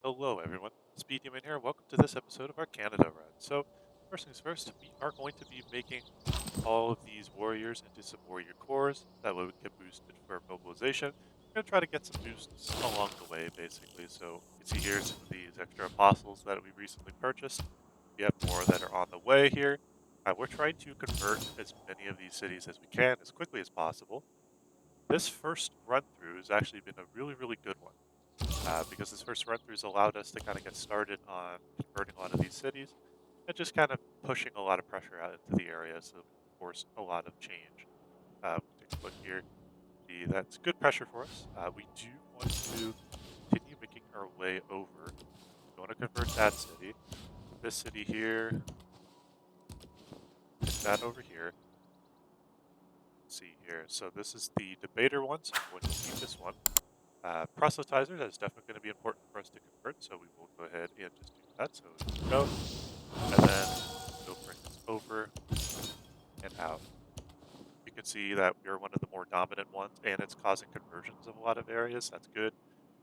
Hello, everyone. Speedhuman here. Welcome to this episode of our Canada run. So, first things first, we are going to be making all of these warriors into some warrior cores. That way we can boost it for mobilization. We're going to try to get some boosts along the way, basically. So, you can see here some of these extra apostles that we recently purchased. We have more that are on the way here. We're trying to convert as many of these cities as we can as quickly as possible. This first run through has actually been a really, really good one because this first run throughs allowed us to kind of get started on converting a lot of these cities and just kind of pushing a lot of pressure out into the area. So, of course, a lot of change. Take a look here. See, that's good pressure for us. We do want to continue making our way over. We want to convert that city. This city here, get that over here. Let's see here. So this is the debater one, so I'm going to keep this one. Proselytizer, that is definitely going to be important for us to convert, so we will go ahead and just do that. So here we go. And then we'll bring this over and out. You can see that we're one of the more dominant ones, and it's causing conversions of a lot of areas. That's good.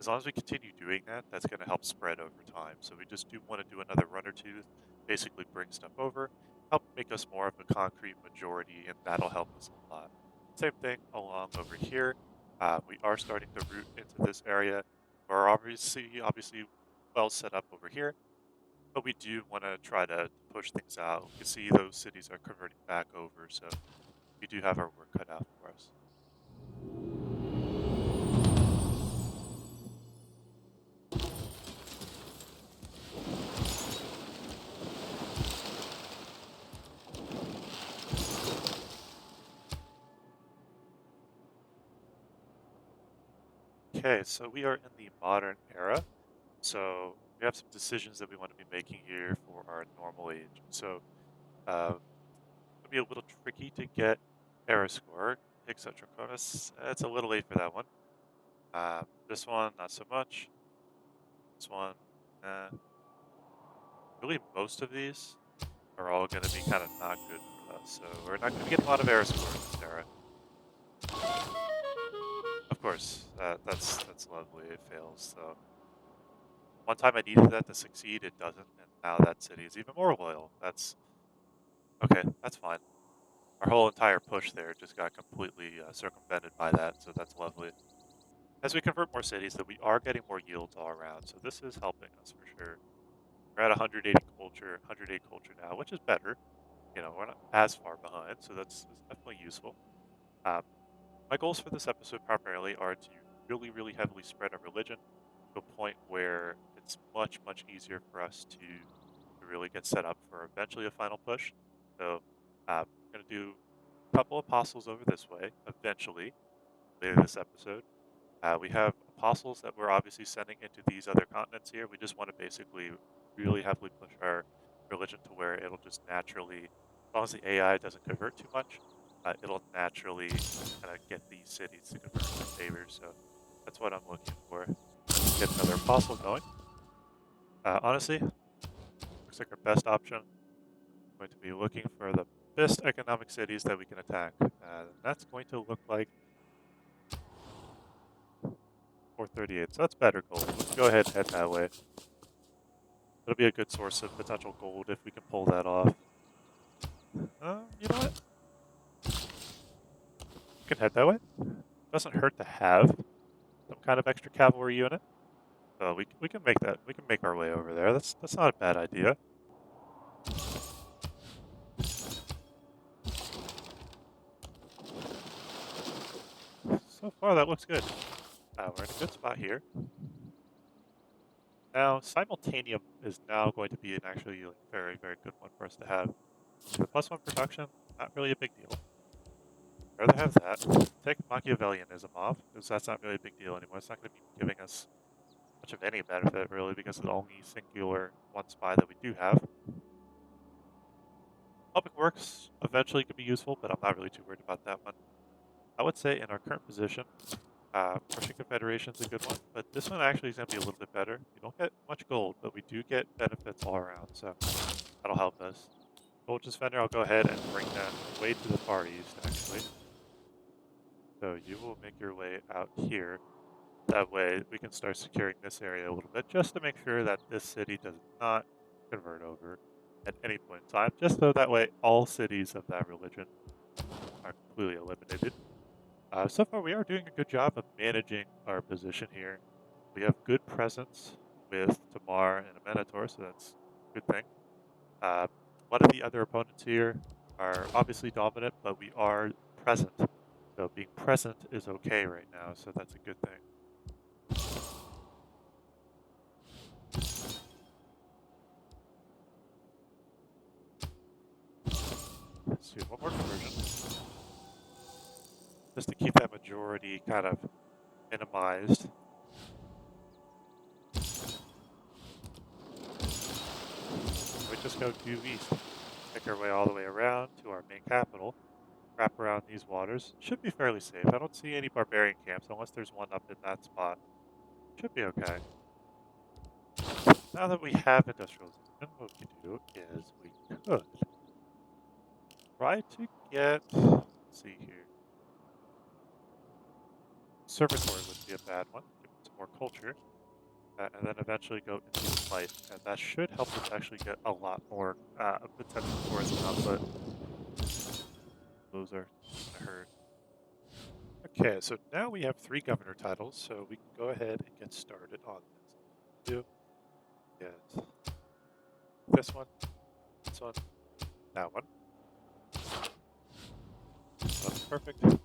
As long as we continue doing that, that's going to help spread over time. So we just do want to do another run or two, basically bring stuff over, help make us more of a concrete majority, and that'll help us a lot. Same thing along over here. We are starting to root into this area. We're obviously well set up over here, but we do want to try to push things out. You can see those cities are converting back over, so we do have our work cut out for us. Okay, so we are in the modern era. So we have some decisions that we want to be making here for our normal age. So it'll be a little tricky to get era score. Hexatroconus, it's a little late for that one. This one, not so much. This one, uh, really most of these are all going to be kind of not good for us. So we're not going to get a lot of era score in this era. Of course, that's lovely. It fails. So one time I needed that to succeed, it doesn't, and now that city is even more loyal. That's okay. That's fine. Our whole entire push there just got completely circumvented by that, so that's lovely. As we convert more cities, that we are getting more yields all around, so this is helping us for sure. We're at 180 culture, 108 culture now, which is better. You know, we're not as far behind, so that's definitely useful. Um, my goals for this episode primarily are to really, really heavily spread our religion to a point where it's much, much easier for us to really get set up for eventually a final push. So I'm going to do a couple apostles over this way eventually later this episode. We have apostles that we're obviously sending into these other continents here. We just want to basically really heavily push our religion to where it'll just naturally, as long as the AI doesn't convert too much, it'll naturally kind of get these cities to convert in our favor. So that's what I'm looking for. Get another apostle going. Honestly, looks like our best option. Going to be looking for the best economic cities that we can attack. That's going to look like 438. So that's better gold. We can go ahead and head that way. It'll be a good source of potential gold if we can pull that off. You know what? We can head that way. Doesn't hurt to have some kind of extra cavalry unit. So we can make that. We can make our way over there. That's not a bad idea. So far, that looks good. We're in a good spot here. Now, simultaneum is now going to be an actually like, very, very good one for us to have. The +1 production, not really a big deal. Rather have that. Take Machiavellianism off, because that's not really a big deal anymore. It's not going to be giving us much of any benefit, really, because of the only singular one spy that we do have. Public Works eventually could be useful, but I'm not really too worried about that one. I would say in our current position, Russian Confederation is a good one, but this one actually is going to be a little bit better. We don't get much gold, but we do get benefits all around, so that'll help us. Soldiers Fender, I'll go ahead and bring that way to the far east, actually. So you will make your way out here. That way we can start securing this area a little bit just to make sure that this city does not convert over at any point in time, just so that way all cities of that religion are completely eliminated. So far, we are doing a good job of managing our position here. We have good presence with Tamar and Amenator, so that's a good thing. Uh, one of the other opponents here are obviously dominant, but we are present. So being present is okay right now, so that's a good thing. Let's do one more conversion, just to keep that majority kind of minimized. We just go due east, make our way all the way around to our main capital, wrap around these waters. Should be fairly safe. I don't see any barbarian camps unless there's one up in that spot. Should be okay. Now that we have industrialization, what we can do is we could try to get, let's see here, Servitor would be a bad one, give it some more culture, and then eventually go into Light, and that should help us actually get a lot more potential tourism output. Those are gonna hurt. Okay, so now we have 3 governor titles, so we can go ahead and get started on this. Do is this one, that one. That's perfect.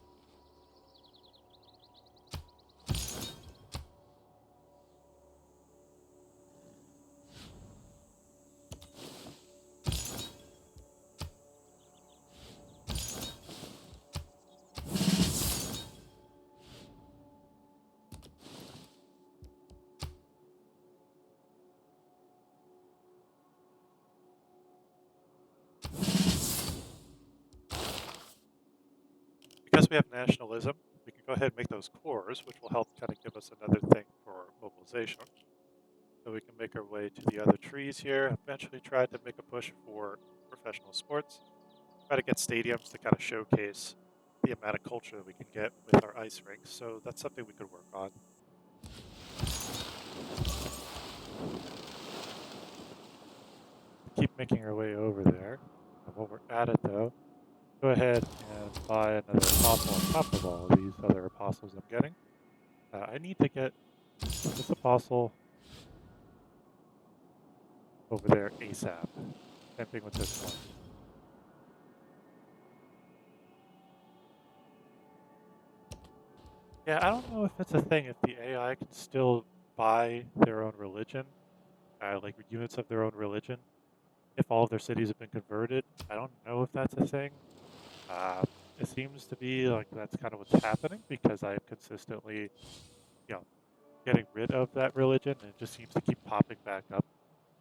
Because we have nationalism, we can go ahead and make those cores, which will help kind of give us another thing for mobilization. So we can make our way to the other trees here, eventually try to make a push for professional sports, try to get stadiums to kind of showcase the amount of culture that we can get with our ice rinks. So that's something we could work on. Keep making our way over there. And while we're at it though, go ahead and buy another apostle on top of all of these other apostles I'm getting. I need to get this apostle over there ASAP. Same thing with this one. Yeah, I don't know if it's a thing, if the AI can still buy their own religion, like units of their own religion, if all of their cities have been converted. I don't know if that's a thing. Uh, it seems to be like that's kind of what's happening because I'm consistently, you know, getting rid of that religion and it just seems to keep popping back up,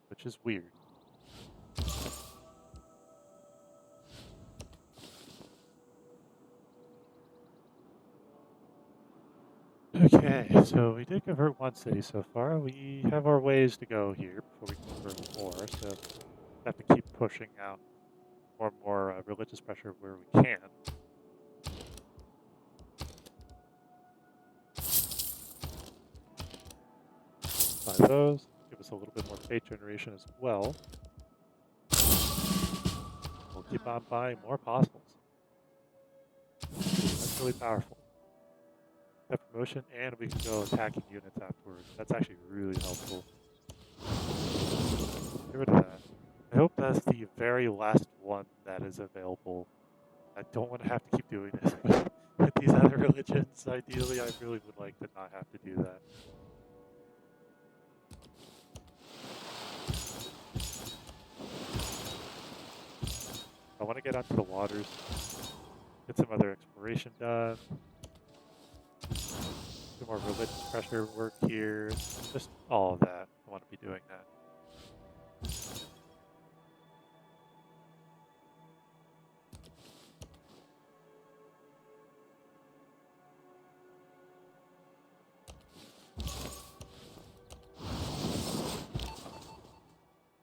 which is weird. Okay, so we did convert one city so far. We have our ways to go here before we can convert more, so have to keep pushing out more and more religious pressure where we can. Buy those, give us a little bit more faith generation as well. We'll keep on buying more apostles. That's really powerful. That promotion, and we can go attacking units afterwards. That's actually really helpful. Get rid of that. I hope that's the very last one that is available. I don't want to have to keep doing this with these other religions. Ideally, I really would like to not have to do that. I want to get onto the waters, get some other exploration done, some more religious pressure work here, just all of that. I want to be doing that.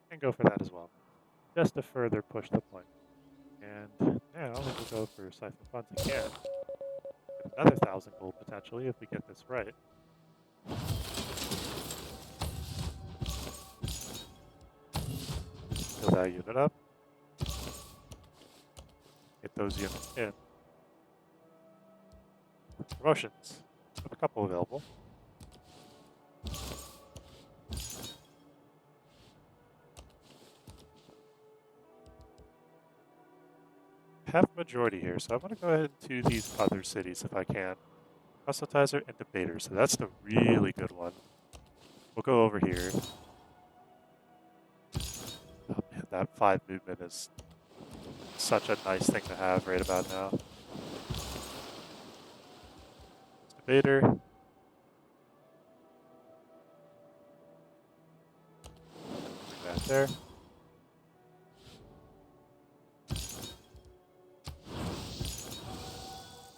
And go for that as well, just to further push the point. And now we will go for Siphon Funds again. Get another 1,000 gold potentially if we get this right. that unit up. Get those units in. Promotions. Have a couple available. Have majority here, so I want to go ahead to these other cities if I can. Proselytizer and Debater, so that's the really good one. We'll go over here. Oh man, that 5 movement is such a nice thing to have right about now. Debater. Bring that there.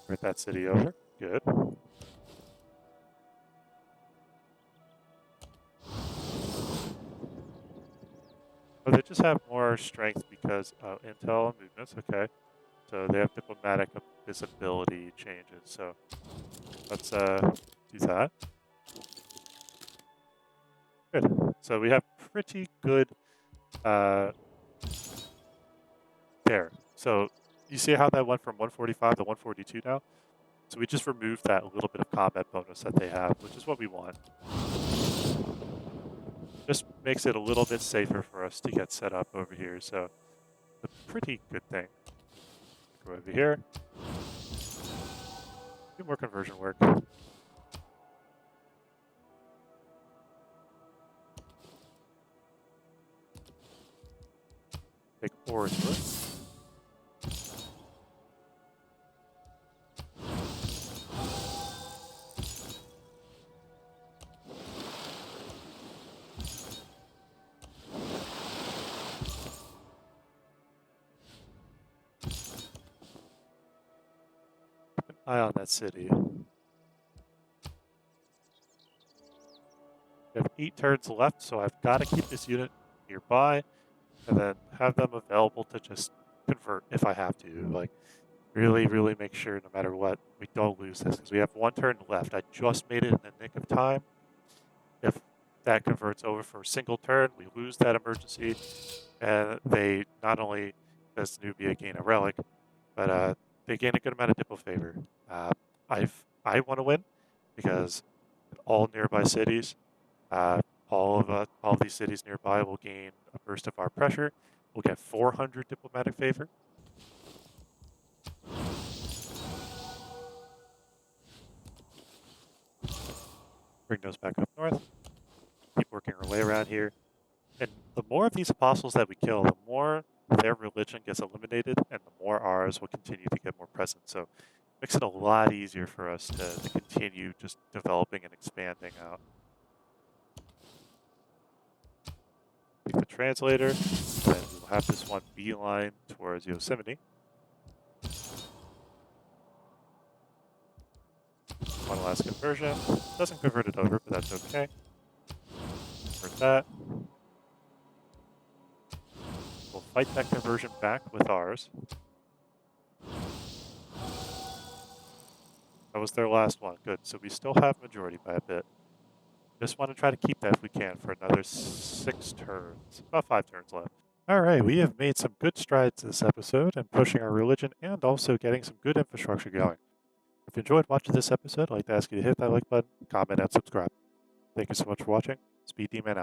Bring that city over. Good. Oh, they just have more strength because of intel and movements. Okay. So they have diplomatic visibility changes. So let's do that. Good. So we have pretty good there. So you see how that went from 145 to 142 now? So we just removed that little bit of combat bonus that they have, which is what we want. Just makes it a little bit safer for us to get set up over here. So a pretty good thing. Go over here. Do more conversion work. Take ores for it. Keep an eye on that city. We have 8 turns left, so I've got to keep this unit nearby and then have them available to just convert if I have to. Like, really make sure no matter what, we don't lose this because we have 1 turn left. I just made it in the nick of time. If that converts over for a single turn, we lose that emergency, and they not only does Nubia gain a relic, but they gain a good amount of Diplo favor. I want to win because all nearby cities, all of these cities nearby will gain a burst of our pressure. We'll get 400 diplomatic favor. Bring those back up north. Keep working our way around here. And the more of these apostles that we kill, the more their religion gets eliminated, and the more ours will continue to get more present. So it makes it a lot easier for us to continue just developing and expanding out. Take the translator, then we'll have this one beeline towards Yosemite. One last conversion. Doesn't convert it over, but that's okay. Convert that. We'll fight that conversion back with ours. That was their last one. Good. So we still have majority by a bit. Just want to try to keep that if we can for another 6 turns. About 5 turns left. All right, we have made some good strides this episode in pushing our religion and also getting some good infrastructure going. If you enjoyed watching this episode, I'd like to ask you to hit that like button, comment, and subscribe. Thank you so much for watching. Speed Demon out.